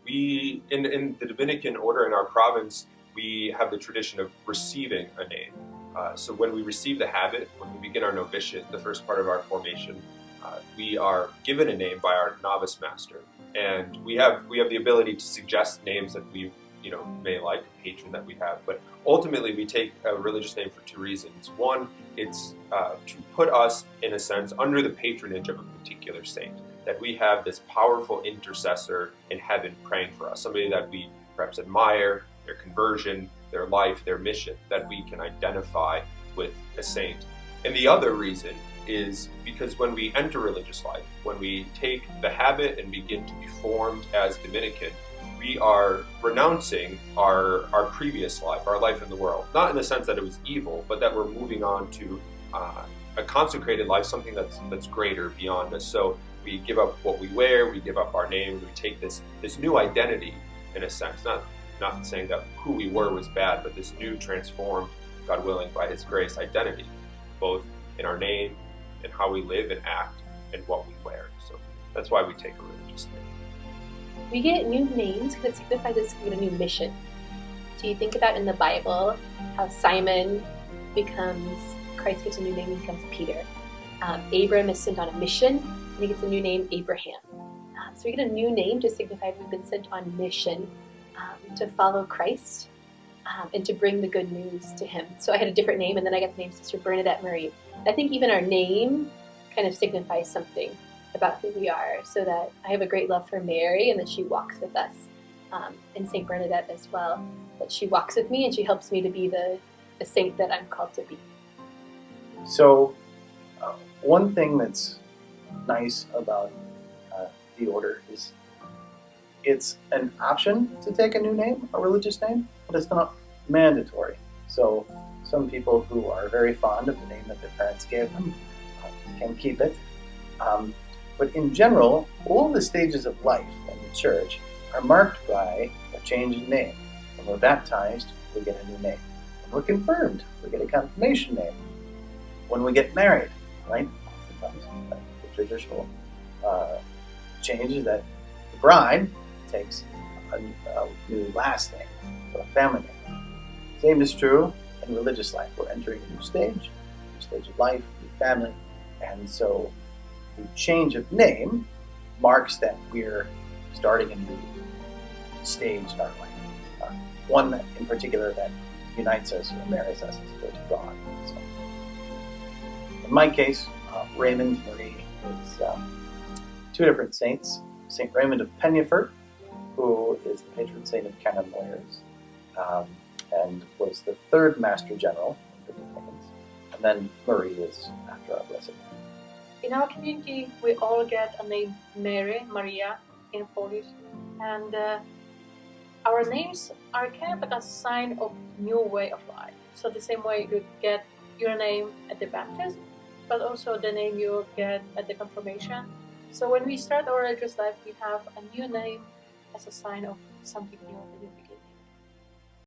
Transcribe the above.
In the Dominican order in our province, we have the tradition of receiving a name. So when we receive the habit, when we begin our novitiate, the first part of our formation, we are given a name by our novice master, and we have the ability to suggest names that we may like, a patron that we have. But ultimately, we take a religious name for two reasons. One, it's to put us, in a sense, under the patronage of a particular saint, that we have this powerful intercessor in heaven praying for us, somebody that we perhaps admire, their conversion, their life, their mission, that we can identify with a saint. And the other reason is because when we enter religious life, when we take the habit and begin to be formed as Dominican, we are renouncing our previous life, our life in the world. Not in the sense that it was evil, but that we're moving on to a consecrated life, something that's greater beyond us. So we give up what we wear, we give up our name, we take this new identity, in a sense. Not saying that who we were was bad, but this new transformed, God willing, by His grace, identity, both in our name and how we live and act and what we wear. So that's why we take a religious name. We get new names because it signifies us getting a new mission. So you think about in the Bible how Simon Christ gets a new name, he becomes Peter. Abram is sent on a mission, and he gets a new name, Abraham. So we get a new name to signify we've been sent on mission to follow Christ and to bring the good news to Him. So I had a different name, and then I got the name Sister Bernadette Marie. I think even our name kind of signifies something about who we are, so that I have a great love for Mary and that she walks with us, and St. Bernadette as well, that she walks with me and she helps me to be the saint that I'm called to be. So one thing that's nice about the order is it's an option to take a new name, a religious name, but it's not mandatory. So some people who are very fond of the name that their parents gave them can keep it. But in general, all the stages of life in the church are marked by a change in name. When we're baptized, we get a new name. When we're confirmed, we get a confirmation name. When we get married, right? Oftentimes, the traditional change is that the bride takes a new last name, so a family name. Same is true in religious life. We're entering a new stage of life, new family, and so the change of name marks that we're starting a new stage in our life. One in particular that unites us or marries us as to God. So, in my case, Raymond Marie is two different saints. St. Raymond of Penyafort, who is the patron saint of canon lawyers, and was the third Master General of the Dominicans. And then Marie is after our Blessed. In our community, we all get a name Mary, Maria in Polish, and our names are kind of like a sign of new way of life. So the same way you get your name at the baptism, but also the name you get at the confirmation. So when we start our religious life, we have a new name as a sign of something new, a new beginning.